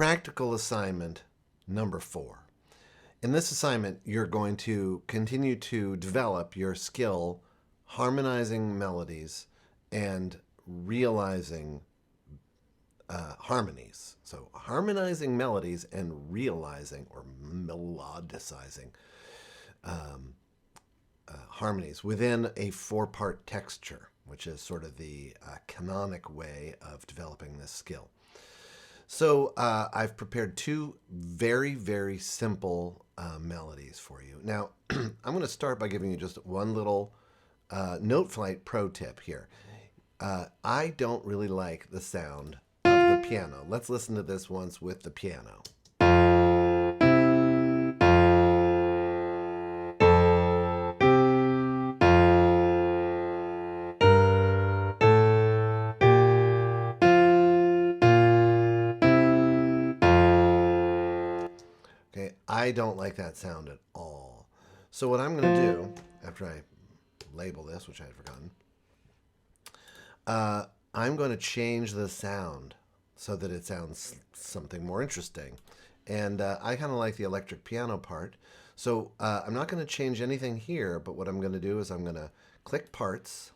Practical assignment number 4. In this assignment, you're going to continue to develop your skill harmonizing melodies and realizing harmonies. So harmonizing melodies and realizing or melodicizing harmonies within a 4-part texture, which is sort of the canonic way of developing this skill. So I've prepared 2 very, very simple melodies for you. Now, I'm going to start by giving you just one little note flight pro tip here. I don't really like the sound of the piano. Let's listen to this once with the piano. Okay, I don't like that sound at all. So what I'm going to do, after I label this, which I had forgotten, I'm going to change the sound so that it sounds something more interesting. And I kind of like the electric piano part. So I'm not going to change anything here, but what I'm going to do is I'm going to click parts.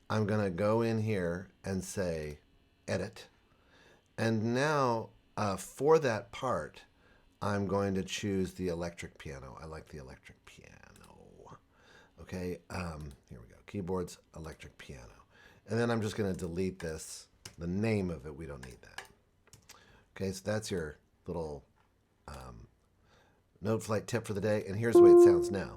I'm going to go in here and say edit. And now for that part, I'm going to choose the electric piano. I like the electric piano. Okay, here we go. Keyboards, electric piano. And then I'm just going to delete this, the name of it. We don't need that. Okay, so that's your little note flight tip for the day. And here's the way it sounds now.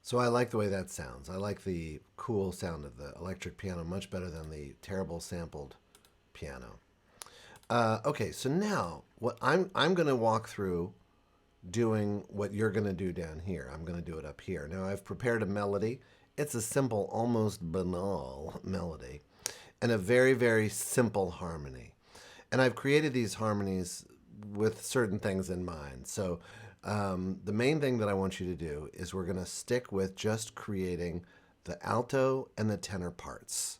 So I like the way that sounds. I like the cool sound of the electric piano much better than the terrible sampled piano. Okay, so now what I'm going to walk through doing what you're going to do down here. I'm going to do it up here. Now I've prepared a melody. It's a simple, almost banal melody and a very, very simple harmony. And I've created these harmonies with certain things in mind. So the main thing that I want you to do is we're going to stick with just creating the alto and the tenor parts.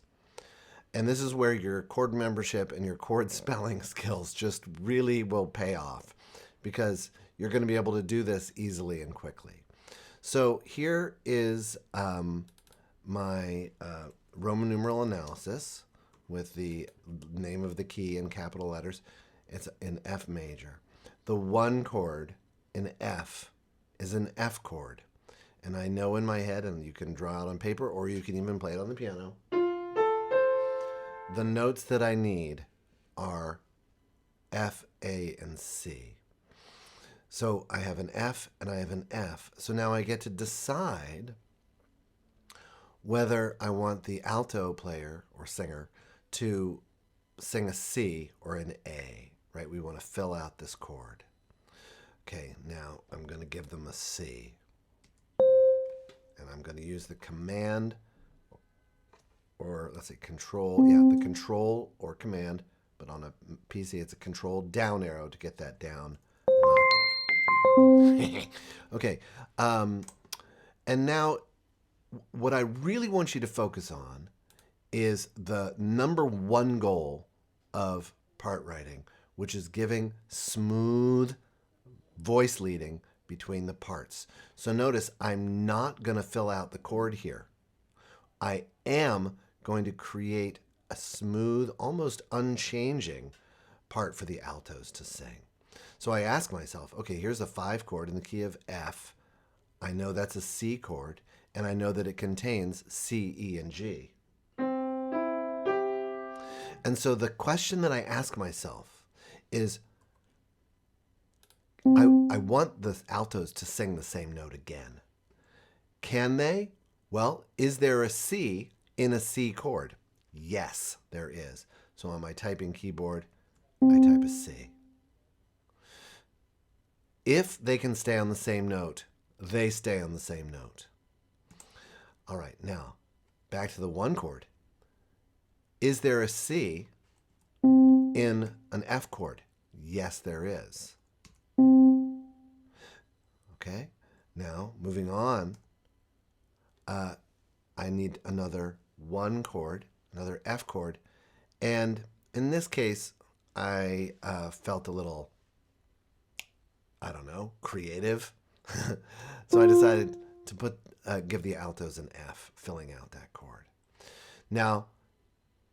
And this is where your chord membership and your chord spelling skills just really will pay off because you're going to be able to do this easily and quickly. So here is my Roman numeral analysis with the name of the key in capital letters. It's in F major. The 1 chord in F is an F chord. And I know in my head, and you can draw it on paper or you can even play it on the piano, the notes that I need are F, A, and C. So I have an F and I have an F. So now I get to decide whether I want the alto player or singer to sing a C or an A, right? We want to fill out this chord. Okay, now I'm going to give them a C. And I'm going to use the command, or let's say control, the control or command, but on a PC it's a control down arrow to get that down an octave. Okay, and now what I really want you to focus on is the number 1 goal of part writing, which is giving smooth voice leading between the parts. So notice I'm not going to fill out the chord here. I am going to create a smooth, almost unchanging part for the altos to sing. So I ask myself, okay, here's a 5 chord in the key of F. I know that's a C chord, and I know that it contains C, E, and G. And so the question that I ask myself is, I want the altos to sing the same note again. Can they? Well, is there a C in a C chord? Yes, there is. So on my typing keyboard, I type a C. If they can stay on the same note, they stay on the same note. All right, now back to the 1 chord. Is there a C in an F chord? Yes, there is. Okay, now moving on, I need another 1 chord, another F chord, and in this case, I felt a little, I don't know, creative. So I decided to give the altos an F, filling out that chord. Now,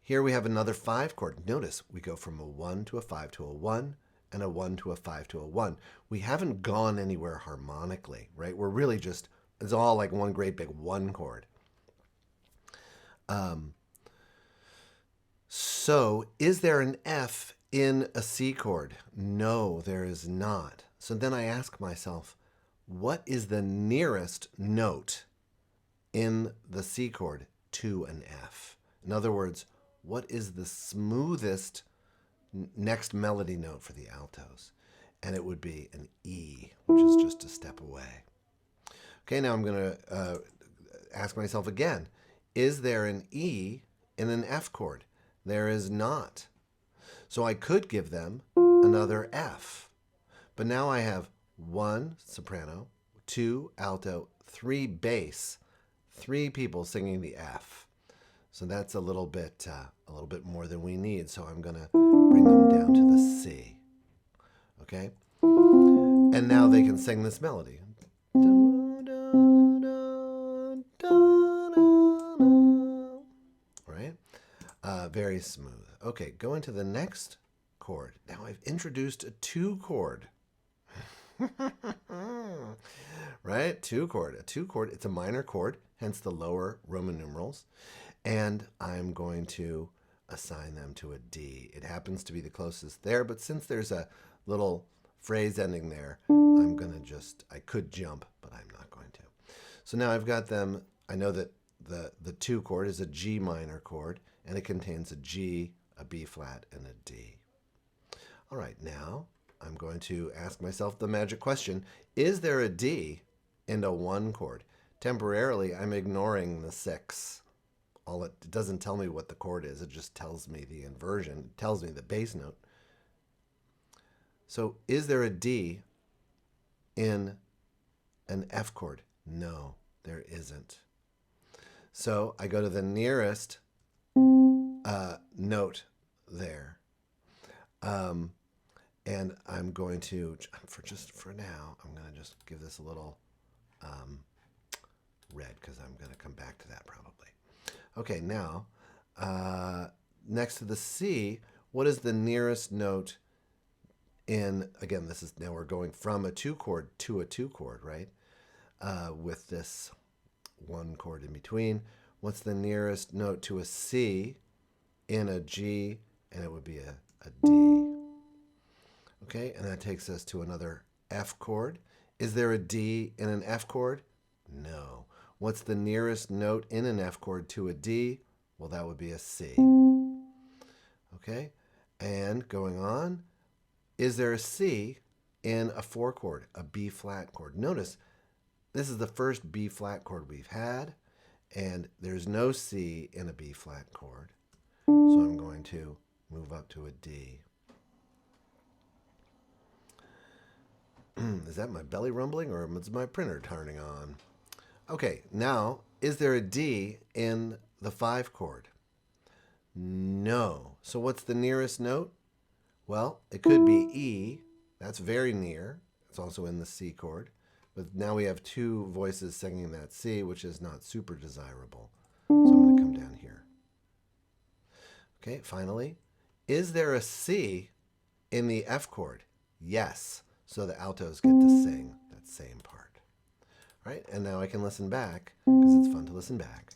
here we have another 5 chord. Notice we go from a 1 to a 5 to a 1, and a 1 to a 5 to a 1. We haven't gone anywhere harmonically, right? We're really just, it's all like one great big 1 chord. So is there an F in a C chord? No, there is not. So then I ask myself, what is the nearest note in the C chord to an F? In other words, what is the smoothest next melody note for the altos? And it would be an E, which is just a step away. Okay, now I'm going to ask myself again, is there an E in an F chord? There is not. So I could give them another F. But now I have 1 soprano, 2 alto, 3 bass, 3 people singing the F. So that's a little bit more than we need. So I'm going to bring them down to the C. Okay? And now they can sing this melody. Right? Very smooth. Okay, go into the next chord. Now I've introduced a 2 chord. Right? 2 chord. A 2 chord. It's a minor chord, hence the lower Roman numerals. And I'm going to assign them to a D. It happens to be the closest there, but since there's a little phrase ending there, I could jump, but I'm not going to. So now I've got them. I know that the 2 chord is a G minor chord, and it contains a G, a B flat, and a D. All right, now I'm going to ask myself the magic question. Is there a D in a 1 chord? Temporarily, I'm ignoring the 6. It doesn't tell me what the chord is. It just tells me the inversion. It tells me the bass note. So is there a D in an F chord? No, there isn't. So I go to the nearest note there. And I'm going to, for now, I'm going to just give this a little red because I'm going to come back to that probably. Okay, now, next to the C, what is the nearest note in, again, now we're going from a 2 chord to a 2 chord, right? With this 1 chord in between. What's the nearest note to a C in a G? And it would be a D. Okay, and that takes us to another F chord. Is there a D in an F chord? No. What's the nearest note in an F chord to a D? Well, that would be a C. Okay, and going on, is there a C in a 4 chord, a B flat chord? Notice, this is the first B flat chord we've had, and there's no C in a B flat chord. So I'm going to move up to a D. Is that my belly rumbling or is my printer turning on? Okay, now, is there a D in the 5 chord? No. So what's the nearest note? Well, it could be E. That's very near. It's also in the C chord. But now we have 2 voices singing that C, which is not super desirable. So I'm going to come down here. Okay, finally, is there a C in the F chord? Yes. So the altos get to sing that same part. All right, and now I can listen back because it's fun to listen back.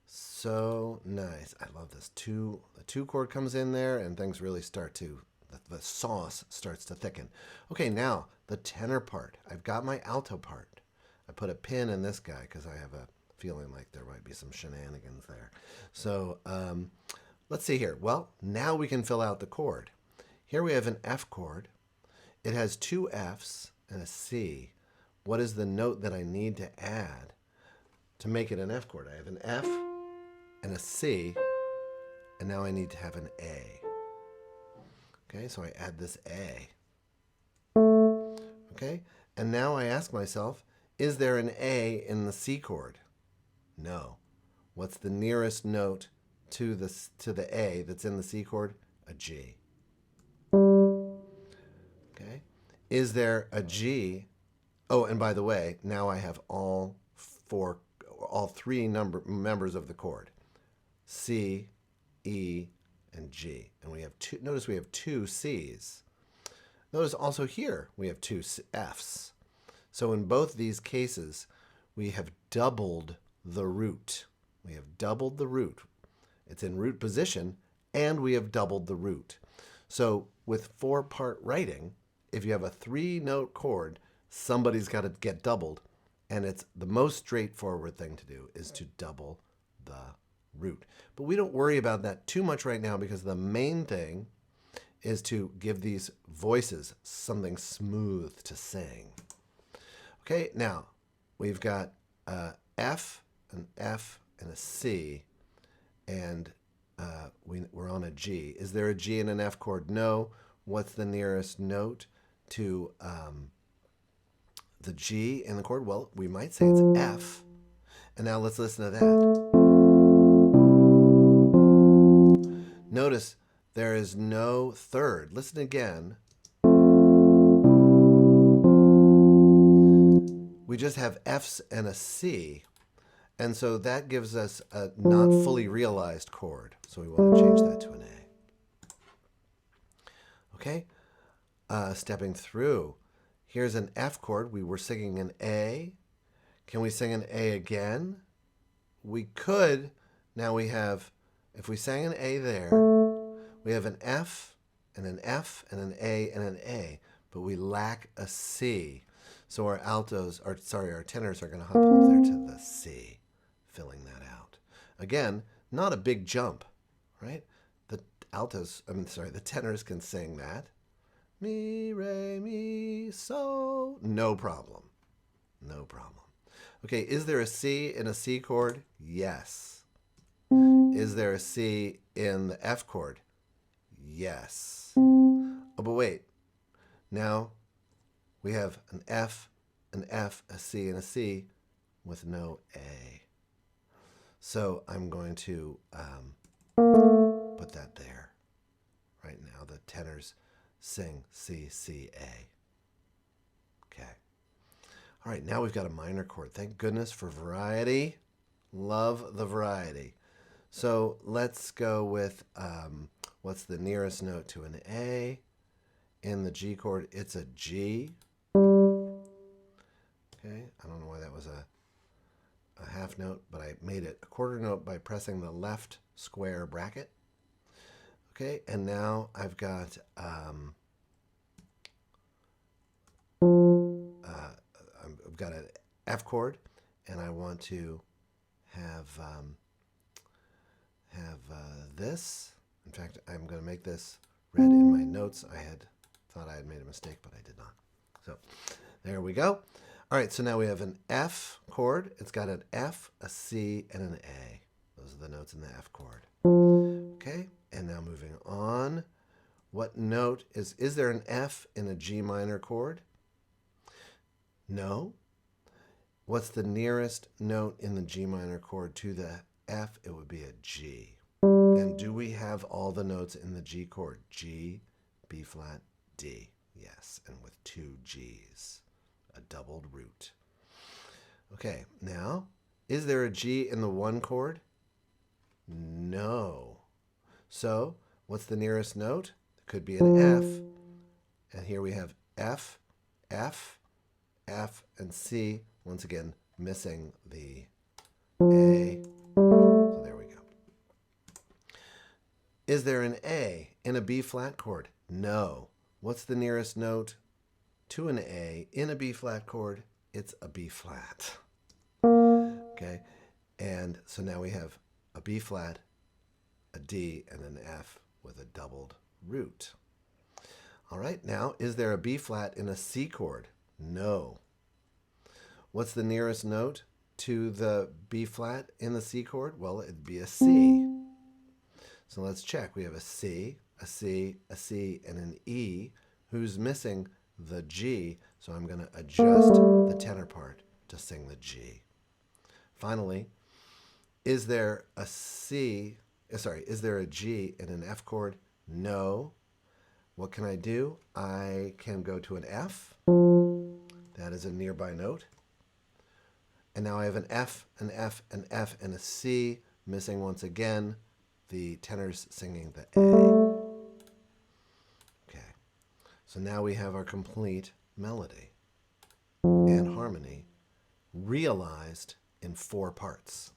So nice. I love this. The 2 chord comes in there and things really start to, the sauce starts to thicken. Okay, now the tenor part. I've got my alto part. I put a pin in this guy because I have a feeling like there might be some shenanigans there. So let's see here. Well, now we can fill out the chord. Here we have an F chord. It has two Fs and a C. What is the note that I need to add to make it an F chord? I have an F and a C, and now I need to have an A. Okay, so I add this A. Okay, and now I ask myself, is there an A in the C chord? No. What's the nearest note to the A that's in the C chord? A G. Okay. Is there a G? Oh, and by the way, now I have all three members of the chord. C, E, and G. And we have two, notice we have two C's. Notice also here we have two F's. So in both these cases, we have doubled the root. We have doubled the root. It's in root position, and we have doubled the root. So with four-part writing, if you have a three-note chord, somebody's got to get doubled, and it's the most straightforward thing to do is to double the root. But we don't worry about that too much right now because the main thing is to give these voices something smooth to sing. Okay, now we've got F, an F, and a C, and we're on a G. Is there a G in an F chord? No. What's the nearest note to the G in the chord? Well, we might say it's F. And now let's listen to that. Notice there is no third. Listen again. We just have F's and a C. And so that gives us a not fully realized chord. So we want to change that to an A. Okay? Stepping through. Here's an F chord. We were singing an A. Can we sing an A again? We could. Now we have, if we sang an A there, we have an F and an F and an A and an A, but we lack a C. So our our tenors are going to hop up there to the C, filling that out. Again, not a big jump, right? The tenors can sing that. Mi, re, mi, so. No problem. No problem. Okay, is there a C in a C chord? Yes. Is there a C in the F chord? Yes. Oh, but wait. Now we have an F, a C, and a C with no A. So I'm going to put that there. Right now, the tenors sing C, C, A. Okay. All right, now we've got a minor chord. Thank goodness for variety. Love the variety. So let's go with what's the nearest note to an A? In the G chord, it's a G. Okay, I don't know why that was a half note, but I made it a quarter note by pressing the left square bracket. Okay, and now I've got an F chord, and I want to have this. In fact, I'm going to make this red in my notes. I had thought I had made a mistake, but I did not. So there we go. All right, so now we have an F chord. It's got an F, a C, and an A. Those are the notes in the F chord. Okay, and now moving on. What note is there an F in a G minor chord? No. What's the nearest note in the G minor chord to the F? It would be a G. And do we have all the notes in the G chord? G, B flat, D. Yes, and with two G's. A doubled root. Okay, now, is there a G in the one chord? No. So, what's the nearest note? It could be an F. And here we have F, F, F, and C. Once again, missing the A. So there we go. Is there an A in a B flat chord? No. What's the nearest note to an A in a B flat chord? It's a B flat. Okay. And so now we have a B flat, a D, and an F with a doubled root. All right, now, is there a B flat in a C chord? No. What's the nearest note to the B flat in the C chord? Well, it'd be a C. So let's check. We have a C, a C, a C, and an E. Who's missing? The G. So I'm going to adjust the tenor part to sing the G. Finally, is there a G in an F chord? No. What can I do? I can go to an F. That is a nearby note. And now I have an F, an F, an F, and a C, missing once again the tenors singing the A. Okay, so now we have our complete melody and harmony realized in 4 parts.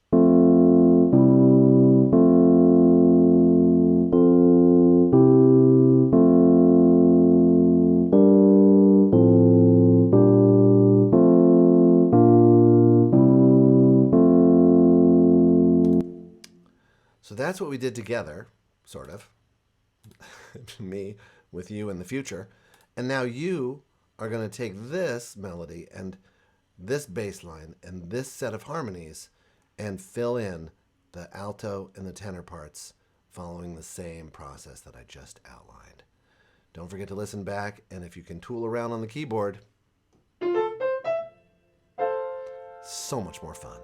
So that's what we did together, sort of. Me with you in the future. And now you are going to take this melody and this bass line and this set of harmonies and fill in the alto and the tenor parts following the same process that I just outlined. Don't forget to listen back, and if you can tool around on the keyboard, so much more fun.